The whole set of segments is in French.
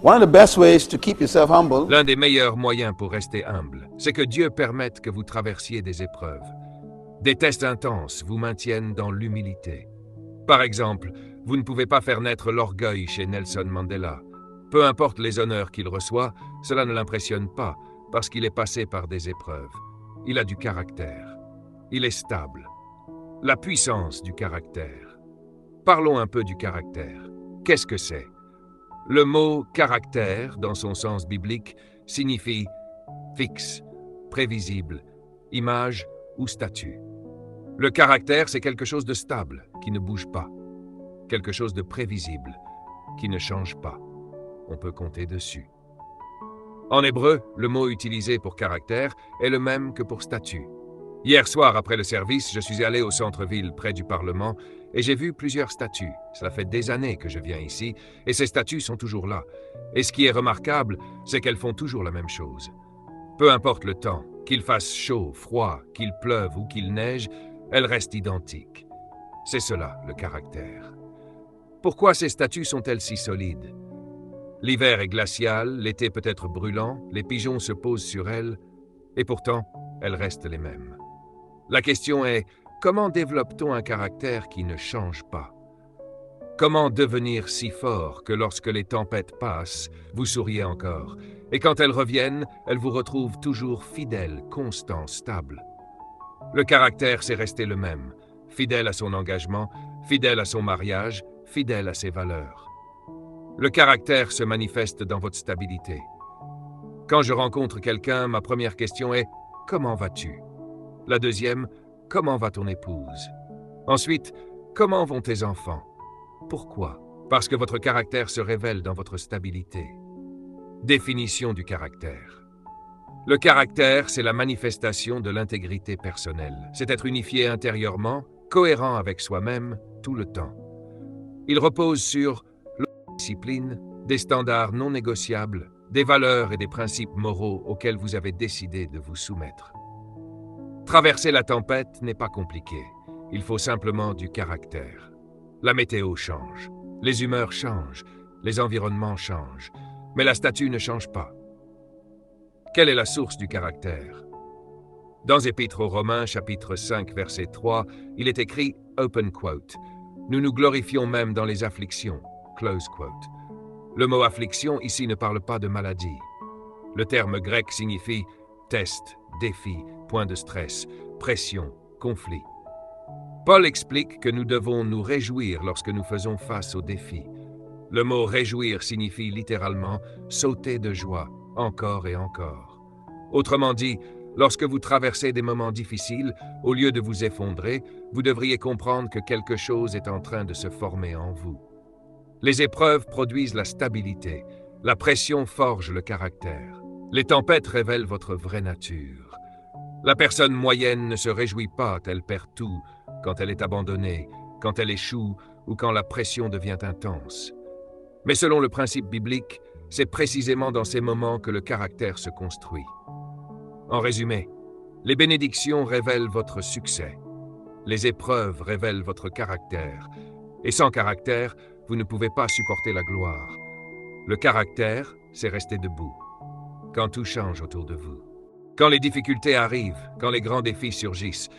One of the best ways to keep yourself humble L'un des meilleurs moyens pour rester humble, c'est que Dieu permette que vous traversiez des épreuves. Des tests intenses vous maintiennent dans l'humilité. Par exemple, vous ne pouvez pas faire naître l'orgueil chez Nelson Mandela. Peu importe les honneurs qu'il reçoit, cela ne l'impressionne pas, parce qu'il est passé par des épreuves. Il a du caractère. Il est stable. La puissance du caractère. Parlons un peu du caractère. Qu'est-ce que c'est? Le mot « caractère », dans son sens biblique, signifie fixe, prévisible, image ou statut. Le caractère, c'est quelque chose de stable, qui ne bouge pas. Quelque chose de prévisible, qui ne change pas. On peut compter dessus. En hébreu, le mot utilisé pour caractère est le même que pour statut. Hier soir, après le service, je suis allé au centre-ville près du Parlement et j'ai vu plusieurs statues. Cela fait des années que je viens ici et ces statues sont toujours là. Et ce qui est remarquable, c'est qu'elles font toujours la même chose. Peu importe le temps, qu'il fasse chaud, froid, qu'il pleuve ou qu'il neige, elles restent identiques. C'est cela, le caractère. Pourquoi ces statues sont-elles si solides? L'hiver est glacial, l'été peut être brûlant, les pigeons se posent sur elles, et pourtant, elles restent les mêmes. La question est, comment développe-t-on un caractère qui ne change pas? Comment devenir si fort que lorsque les tempêtes passent, vous souriez encore, et quand elles reviennent, elles vous retrouvent toujours fidèle, constant, stable? Le caractère, c'est rester le même, fidèle à son engagement, fidèle à son mariage, fidèle à ses valeurs. Le caractère se manifeste dans votre stabilité. Quand je rencontre quelqu'un, ma première question est « Comment vas-tu » ? La deuxième « Comment va ton épouse » ? Ensuite « Comment vont tes enfants » ? Pourquoi ? Parce que votre caractère se révèle dans votre stabilité. Définition du caractère. Le caractère, c'est la manifestation de l'intégrité personnelle. C'est être unifié intérieurement, cohérent avec soi-même, tout le temps. Il repose sur la discipline, des standards non négociables, des valeurs et des principes moraux auxquels vous avez décidé de vous soumettre. Traverser la tempête n'est pas compliqué. Il faut simplement du caractère. La météo change, les humeurs changent, les environnements changent, mais la statue ne change pas. Quelle est la source du caractère? Dans Épître aux Romains, chapitre 5, verset 3, il est écrit « open quote ». Nous nous glorifions même dans les afflictions, close quote. Le mot affliction ici ne parle pas de maladie. Le terme grec signifie test, défi, point de stress, pression, conflit. Paul explique que nous devons nous réjouir lorsque nous faisons face aux défis. Le mot réjouir signifie littéralement sauter de joie, encore et encore. Autrement dit, lorsque vous traversez des moments difficiles, au lieu de vous effondrer, vous devriez comprendre que quelque chose est en train de se former en vous. Les épreuves produisent la stabilité, la pression forge le caractère. Les tempêtes révèlent votre vraie nature. La personne moyenne ne se réjouit pas quand elle perd tout, quand elle est abandonnée, quand elle échoue ou quand la pression devient intense. Mais selon le principe biblique, c'est précisément dans ces moments que le caractère se construit. En résumé, les bénédictions révèlent votre succès. Les épreuves révèlent votre caractère. Et sans caractère, vous ne pouvez pas supporter la gloire. Le caractère, c'est rester debout, quand tout change autour de vous. Quand les difficultés arrivent, quand les grands défis surgissent,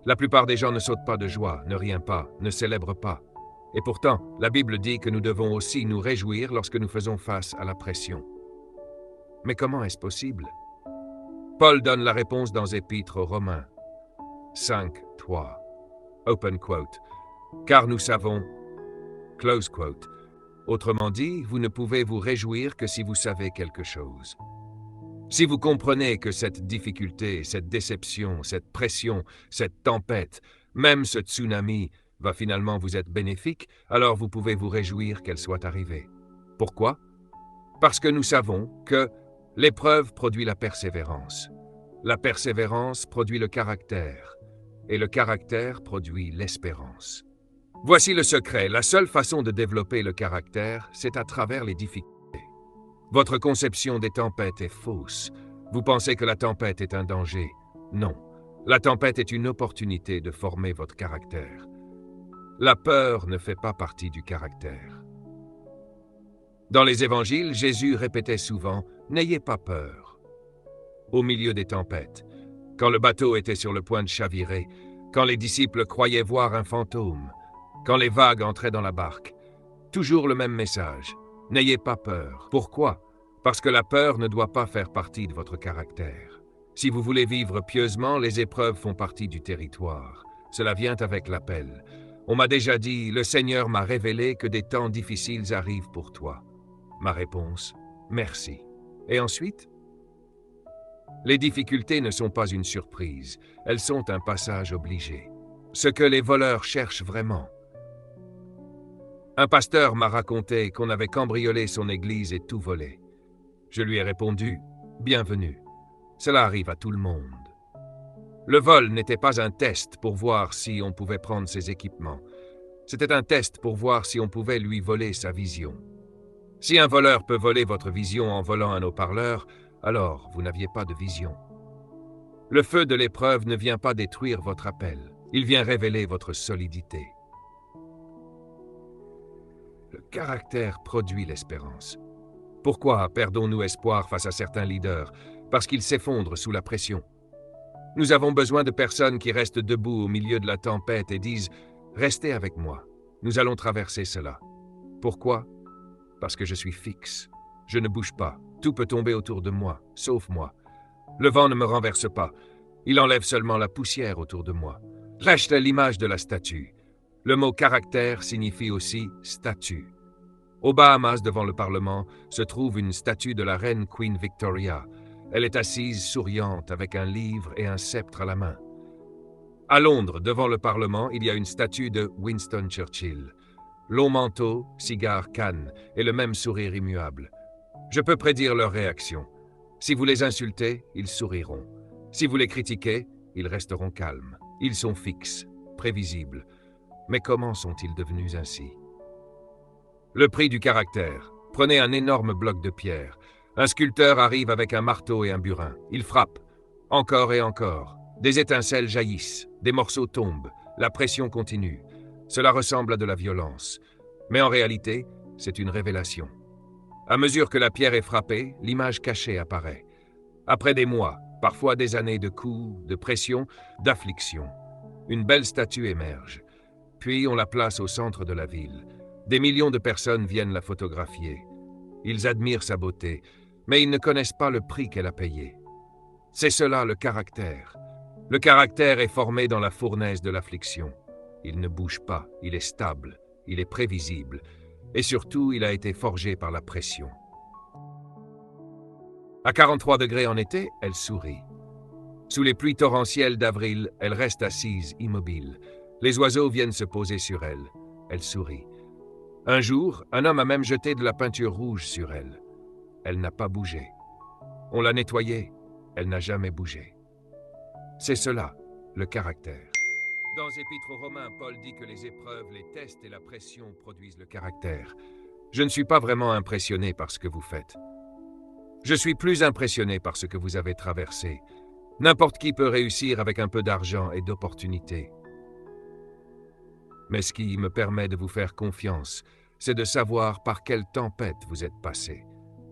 la plupart des gens ne sautent pas de joie, ne rient pas, ne célèbrent pas. Et pourtant, la Bible dit que nous devons aussi nous réjouir lorsque nous faisons face à la pression. Mais comment est-ce possible? Paul donne la réponse dans Épître aux Romains 5, 3. Open quote. Car nous savons, close quote. Autrement dit, vous ne pouvez vous réjouir que si vous savez quelque chose. Si vous comprenez que cette difficulté, cette déception, cette pression, cette tempête, même ce tsunami, va finalement vous être bénéfique, alors vous pouvez vous réjouir qu'elle soit arrivée. Pourquoi? Parce que nous savons que l'épreuve produit la persévérance produit le caractère, et le caractère produit l'espérance. Voici le secret, la seule façon de développer le caractère, c'est à travers les difficultés. Votre conception des tempêtes est fausse. Vous pensez que la tempête est un danger. Non, la tempête est une opportunité de former votre caractère. La peur ne fait pas partie du caractère. Dans les évangiles, Jésus répétait souvent « N'ayez pas peur ». Au milieu des tempêtes, quand le bateau était sur le point de chavirer, quand les disciples croyaient voir un fantôme, quand les vagues entraient dans la barque, toujours le même message « N'ayez pas peur ». Pourquoi? Parce que la peur ne doit pas faire partie de votre caractère. Si vous voulez vivre pieusement, les épreuves font partie du territoire. Cela vient avec l'appel. On m'a déjà dit « Le Seigneur m'a révélé que des temps difficiles arrivent pour toi ». Ma réponse, merci. Et ensuite? Les difficultés ne sont pas une surprise, elles sont un passage obligé. Ce que les voleurs cherchent vraiment. Un pasteur m'a raconté qu'on avait cambriolé son église et tout volé. Je lui ai répondu, bienvenue. Cela arrive à tout le monde. Le vol n'était pas un test pour voir si on pouvait prendre ses équipements. C'était un test pour voir si on pouvait lui voler sa vision. Si un voleur peut voler votre vision en volant un haut-parleur, alors vous n'aviez pas de vision. Le feu de l'épreuve ne vient pas détruire votre appel, il vient révéler votre solidité. Le caractère produit l'espérance. Pourquoi perdons-nous espoir face à certains leaders? Parce qu'ils s'effondrent sous la pression. Nous avons besoin de personnes qui restent debout au milieu de la tempête et disent « Restez avec moi, nous allons traverser cela ». Pourquoi? Parce que je suis fixe. Je ne bouge pas. Tout peut tomber autour de moi, sauf moi. Le vent ne me renverse pas. Il enlève seulement la poussière autour de moi. Reste l'image de la statue. Le mot caractère signifie aussi statue. Aux Bahamas, devant le Parlement, se trouve une statue de la reine Queen Victoria. Elle est assise souriante avec un livre et un sceptre à la main. À Londres, devant le Parlement, il y a une statue de Winston Churchill. Long manteau, cigare, canne et le même sourire immuable. Je peux prédire leur réaction. Si vous les insultez, ils souriront. Si vous les critiquez, ils resteront calmes. Ils sont fixes, prévisibles. Mais comment sont-ils devenus ainsi? Le prix du caractère. Prenez un énorme bloc de pierre. Un sculpteur arrive avec un marteau et un burin. Il frappe. Encore et encore. Des étincelles jaillissent. Des morceaux tombent. La pression continue. Cela ressemble à de la violence. Mais en réalité, c'est une révélation. À mesure que la pierre est frappée, l'image cachée apparaît. Après des mois, parfois des années de coups, de pression, d'affliction, une belle statue émerge. Puis on la place au centre de la ville. Des millions de personnes viennent la photographier. Ils admirent sa beauté, mais ils ne connaissent pas le prix qu'elle a payé. C'est cela le caractère. Le caractère est formé dans la fournaise de l'affliction. Il ne bouge pas, il est stable, il est prévisible, et surtout il a été forgé par la pression. À 43 degrés en été, elle sourit. Sous les pluies torrentielles d'avril, elle reste assise, immobile. Les oiseaux viennent se poser sur elle. Elle sourit. Un jour, un homme a même jeté de la peinture rouge sur elle. Elle n'a pas bougé. On l'a nettoyée. Elle n'a jamais bougé. C'est cela, le caractère. Dans Épître aux Romains, Paul dit que les épreuves, les tests et la pression produisent le caractère. Je ne suis pas vraiment impressionné par ce que vous faites. Je suis plus impressionné par ce que vous avez traversé. N'importe qui peut réussir avec un peu d'argent et d'opportunités. Mais ce qui me permet de vous faire confiance, c'est de savoir par quelle tempête vous êtes passé.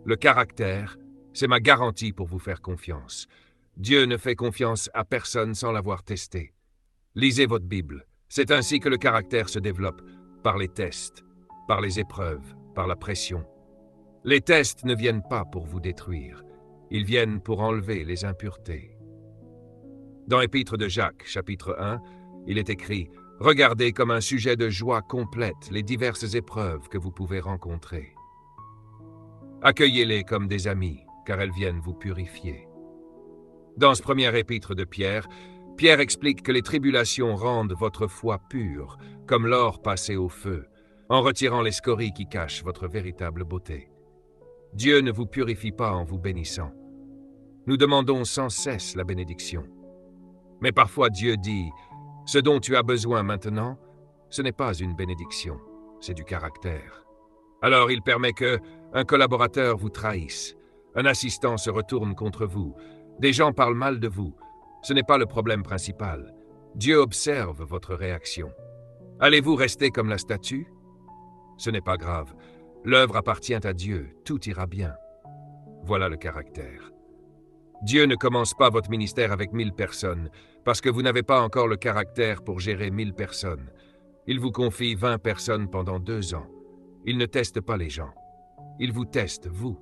Le caractère, c'est ma garantie pour vous faire confiance. Dieu ne fait confiance à personne sans l'avoir testé. Lisez votre Bible. C'est ainsi que le caractère se développe, par les tests, par les épreuves, par la pression. Les tests ne viennent pas pour vous détruire. Ils viennent pour enlever les impuretés. Dans Épître de Jacques, chapitre 1, il est écrit « Regardez comme un sujet de joie complète les diverses épreuves que vous pouvez rencontrer. Accueillez-les comme des amis, car elles viennent vous purifier. » Dans ce premier épître de Pierre, Pierre explique que les tribulations rendent votre foi pure, comme l'or passé au feu, en retirant les scories qui cachent votre véritable beauté. Dieu ne vous purifie pas en vous bénissant. Nous demandons sans cesse la bénédiction. Mais parfois Dieu dit « Ce dont tu as besoin maintenant, ce n'est pas une bénédiction, c'est du caractère. » Alors il permet qu'un collaborateur vous trahisse, un assistant se retourne contre vous, des gens parlent mal de vous. Ce n'est pas le problème principal. Dieu observe votre réaction. Allez-vous rester comme la statue? Ce n'est pas grave. L'œuvre appartient à Dieu, tout ira bien. Voilà le caractère. Dieu ne commence pas votre ministère avec 1000 personnes, parce que vous n'avez pas encore le caractère pour gérer 1000 personnes. Il vous confie 20 personnes pendant 2 ans. Il ne teste pas les gens. Il vous teste, vous.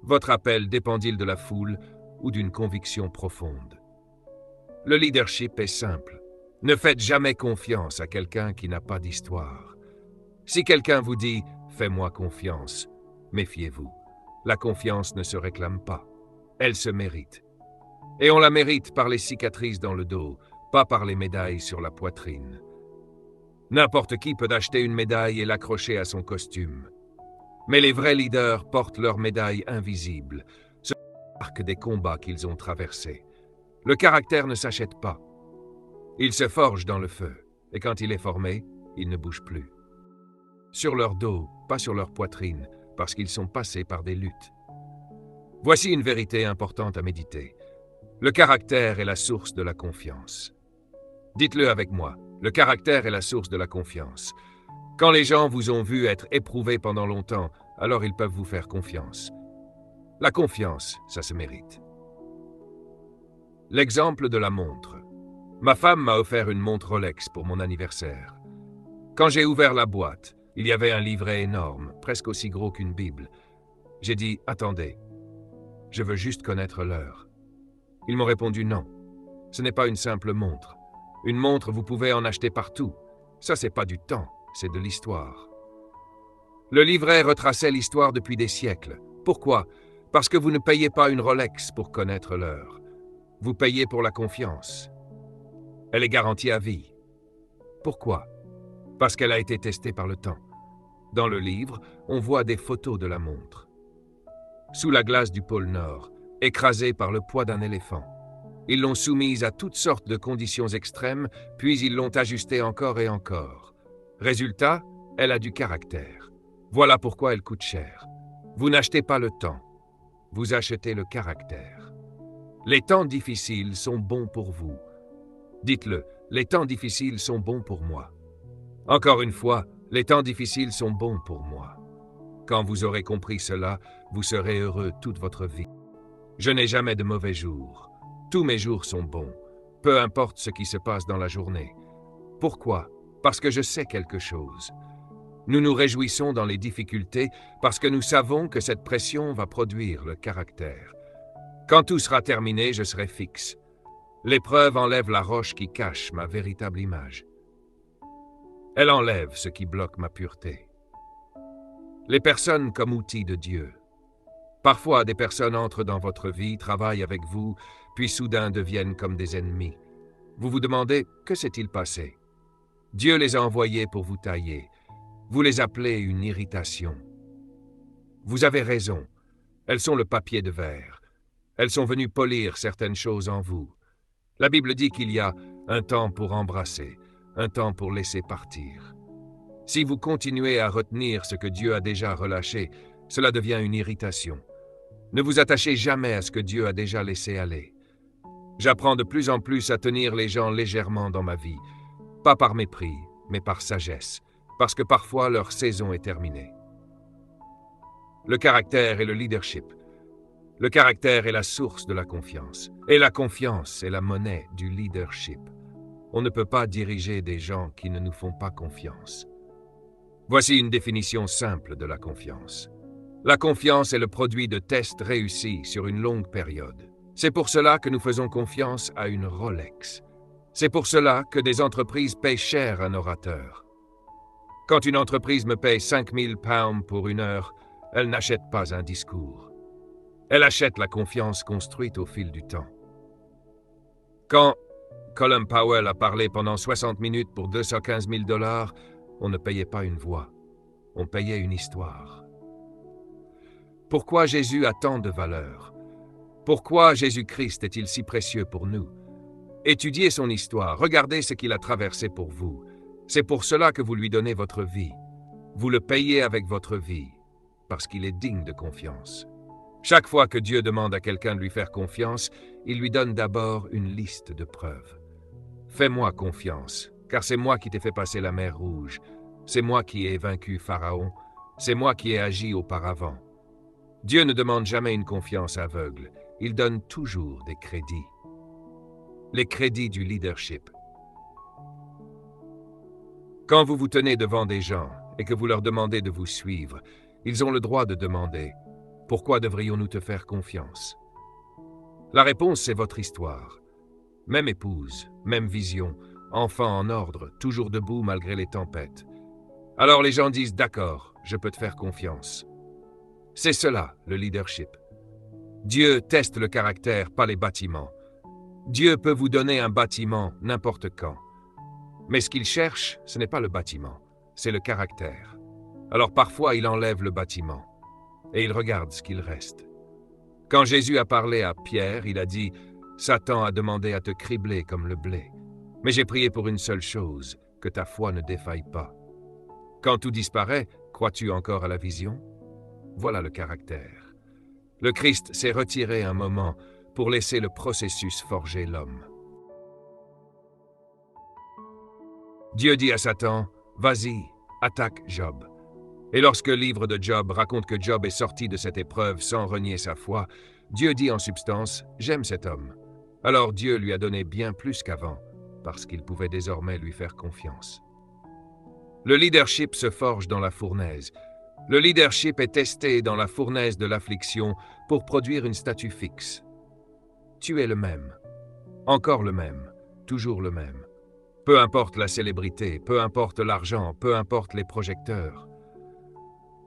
Votre appel dépend-il de la foule ou d'une conviction profonde? Le leadership est simple. Ne faites jamais confiance à quelqu'un qui n'a pas d'histoire. Si quelqu'un vous dit « fais-moi confiance », méfiez-vous. La confiance ne se réclame pas. Elle se mérite. Et on la mérite par les cicatrices dans le dos, pas par les médailles sur la poitrine. N'importe qui peut acheter une médaille et l'accrocher à son costume. Mais les vrais leaders portent leur médaille invisible, ce marque des combats qu'ils ont traversés. Le caractère ne s'achète pas. Il se forge dans le feu, et quand il est formé, il ne bouge plus. Sur leur dos, pas sur leur poitrine, parce qu'ils sont passés par des luttes. Voici une vérité importante à méditer. Le caractère est la source de la confiance. Dites-le avec moi, le caractère est la source de la confiance. Quand les gens vous ont vu être éprouvé pendant longtemps, alors ils peuvent vous faire confiance. La confiance, ça se mérite. L'exemple de la montre. Ma femme m'a offert une montre Rolex pour mon anniversaire. Quand j'ai ouvert la boîte, il y avait un livret énorme, presque aussi gros qu'une Bible. J'ai dit « Attendez, je veux juste connaître l'heure ». Ils m'ont répondu « Non, ce n'est pas une simple montre. Une montre, vous pouvez en acheter partout. Ça, c'est pas du temps, c'est de l'histoire. » Le livret retraçait l'histoire depuis des siècles. Pourquoi? Parce que vous ne payez pas une Rolex pour connaître l'heure. Vous payez pour la confiance. Elle est garantie à vie. Pourquoi? Parce qu'elle a été testée par le temps. Dans le livre, on voit des photos de la montre. Sous la glace du pôle Nord, écrasée par le poids d'un éléphant. Ils l'ont soumise à toutes sortes de conditions extrêmes, puis ils l'ont ajustée encore et encore. Résultat, elle a du caractère. Voilà pourquoi elle coûte cher. Vous n'achetez pas le temps, vous achetez le caractère. Les temps difficiles sont bons pour vous. Dites-le, les temps difficiles sont bons pour moi. Encore une fois, les temps difficiles sont bons pour moi. Quand vous aurez compris cela, vous serez heureux toute votre vie. Je n'ai jamais de mauvais jours. Tous mes jours sont bons, peu importe ce qui se passe dans la journée. Pourquoi? Parce que je sais quelque chose. Nous nous réjouissons dans les difficultés parce que nous savons que cette pression va produire le caractère. Quand tout sera terminé, je serai fixe. L'épreuve enlève la roche qui cache ma véritable image. Elle enlève ce qui bloque ma pureté. Les personnes comme outils de Dieu. Parfois, des personnes entrent dans votre vie, travaillent avec vous, puis soudain deviennent comme des ennemis. Vous vous demandez, que s'est-il passé? Dieu les a envoyés pour vous tailler. Vous les appelez une irritation. Vous avez raison. Elles sont le papier de verre. Elles sont venues polir certaines choses en vous. La Bible dit qu'il y a un temps pour embrasser, un temps pour laisser partir. Si vous continuez à retenir ce que Dieu a déjà relâché, cela devient une irritation. Ne vous attachez jamais à ce que Dieu a déjà laissé aller. J'apprends de plus en plus à tenir les gens légèrement dans ma vie, pas par mépris, mais par sagesse, parce que parfois leur saison est terminée. Le caractère et le leadership. Le caractère est la source de la confiance, et la confiance est la monnaie du leadership. On ne peut pas diriger des gens qui ne nous font pas confiance. Voici une définition simple de la confiance. La confiance est le produit de tests réussis sur une longue période. C'est pour cela que nous faisons confiance à une Rolex. C'est pour cela que des entreprises payent cher un orateur. Quand une entreprise me paye 5000 pounds pour 1 heure, elle n'achète pas un discours. Elle achète la confiance construite au fil du temps. Quand Colin Powell a parlé pendant 60 minutes pour 215 000 $, on ne payait pas une voix, on payait une histoire. Pourquoi Jésus a tant de valeur? Pourquoi Jésus-Christ est-il si précieux pour nous? Étudiez son histoire, regardez ce qu'il a traversé pour vous. C'est pour cela que vous lui donnez votre vie. Vous le payez avec votre vie, parce qu'il est digne de confiance. Chaque fois que Dieu demande à quelqu'un de lui faire confiance, il lui donne d'abord une liste de preuves. Fais-moi confiance, car c'est moi qui t'ai fait passer la mer Rouge. C'est moi qui ai vaincu Pharaon. C'est moi qui ai agi auparavant. Dieu ne demande jamais une confiance aveugle. Il donne toujours des crédits. Les crédits du leadership. Quand vous vous tenez devant des gens et que vous leur demandez de vous suivre, ils ont le droit de demander « Pourquoi devrions-nous te faire confiance ?» La réponse, c'est votre histoire. Même épouse, même vision, enfant en ordre, toujours debout malgré les tempêtes. Alors les gens disent « D'accord, je peux te faire confiance ». C'est cela, le leadership. Dieu teste le caractère, pas les bâtiments. Dieu peut vous donner un bâtiment n'importe quand. Mais ce qu'il cherche, ce n'est pas le bâtiment, c'est le caractère. Alors parfois, il enlève le bâtiment et il regarde ce qu'il reste. Quand Jésus a parlé à Pierre, il a dit « Satan a demandé à te cribler comme le blé. Mais j'ai prié pour une seule chose, que ta foi ne défaille pas. » Quand tout disparaît, crois-tu encore à la vision? Voilà le caractère. Le Christ s'est retiré un moment pour laisser le processus forger l'homme. Dieu dit à Satan, « Vas-y, attaque Job. » Et lorsque le livre de Job raconte que Job est sorti de cette épreuve sans renier sa foi, Dieu dit en substance, « J'aime cet homme. » Alors Dieu lui a donné bien plus qu'avant, parce qu'il pouvait désormais lui faire confiance. Le leadership se forge dans la fournaise. Le leadership est testé dans la fournaise de l'affliction pour produire une statue fixe. Tu es le même, encore le même, toujours le même. Peu importe la célébrité, peu importe l'argent, peu importe les projecteurs.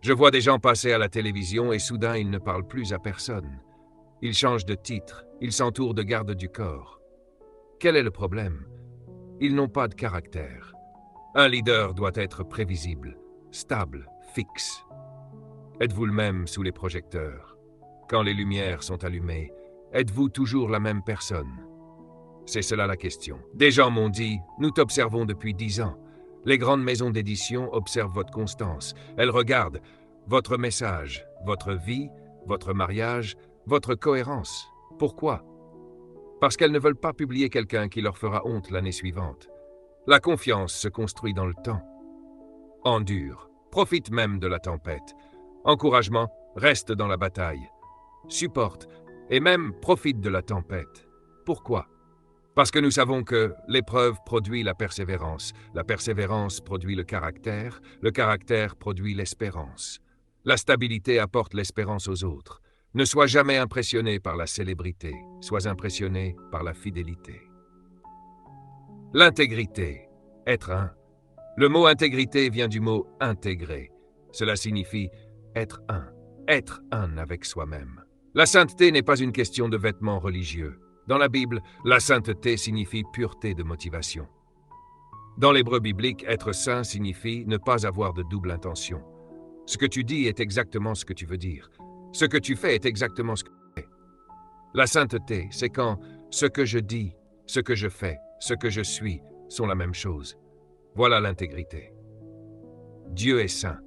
Je vois des gens passer à la télévision et soudain ils ne parlent plus à personne. Ils changent de titre, ils s'entourent de gardes du corps. Quel est le problème? Ils n'ont pas de caractère. Un leader doit être prévisible, stable, fixe. Êtes-vous le même sous les projecteurs? Quand les lumières sont allumées, êtes-vous toujours la même personne? C'est cela la question. Des gens m'ont dit, nous t'observons depuis 10 ans. Les grandes maisons d'édition observent votre constance. Elles regardent votre message, votre vie, votre mariage, votre cohérence. Pourquoi? Parce qu'elles ne veulent pas publier quelqu'un qui leur fera honte l'année suivante. La confiance se construit dans le temps. Endure, profite même de la tempête. Encouragement, reste dans la bataille. Supporte et même profite de la tempête. Pourquoi? Parce que nous savons que l'épreuve produit la persévérance produit le caractère produit l'espérance. La stabilité apporte l'espérance aux autres. Ne sois jamais impressionné par la célébrité, sois impressionné par la fidélité. L'intégrité, être un. Le mot intégrité vient du mot intégrer. Cela signifie être un avec soi-même. La sainteté n'est pas une question de vêtements religieux. Dans la Bible, la sainteté signifie pureté de motivation. Dans l'hébreu biblique, être saint signifie ne pas avoir de double intention. Ce que tu dis est exactement ce que tu veux dire. Ce que tu fais est exactement ce que tu fais. La sainteté, c'est quand ce que je dis, ce que je fais, ce que je suis sont la même chose. Voilà l'intégrité. Dieu est saint.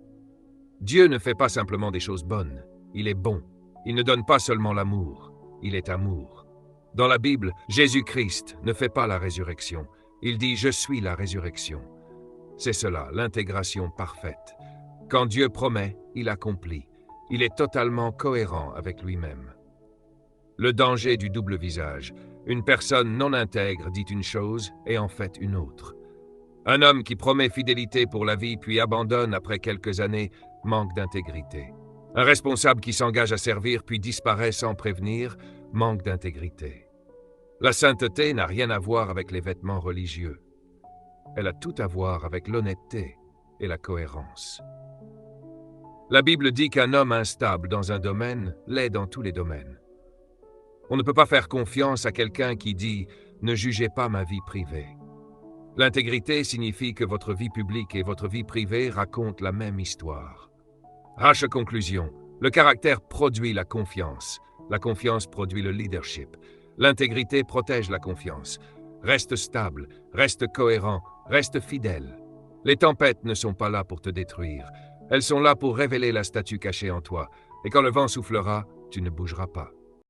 Dieu ne fait pas simplement des choses bonnes. Il est bon. Il ne donne pas seulement l'amour. Il est amour. Dans la Bible, Jésus-Christ ne fait pas la résurrection. Il dit « Je suis la résurrection ». C'est cela, l'intégration parfaite. Quand Dieu promet, il accomplit. Il est totalement cohérent avec lui-même. Le danger du double visage. Une personne non intègre dit une chose et en fait une autre. Un homme qui promet fidélité pour la vie puis abandonne après quelques années manque d'intégrité. Un responsable qui s'engage à servir puis disparaît sans prévenir manque d'intégrité. La sainteté n'a rien à voir avec les vêtements religieux. Elle a tout à voir avec l'honnêteté et la cohérence. La Bible dit qu'un homme instable dans un domaine l'est dans tous les domaines. On ne peut pas faire confiance à quelqu'un qui dit « Ne jugez pas ma vie privée ». L'intégrité signifie que votre vie publique et votre vie privée racontent la même histoire. Rache conclusion, le caractère produit la confiance produit le leadership. L'intégrité protège la confiance. Reste stable, reste cohérent, reste fidèle. Les tempêtes ne sont pas là pour te détruire. Elles sont là pour révéler la statue cachée en toi. Et quand le vent soufflera, tu ne bougeras pas.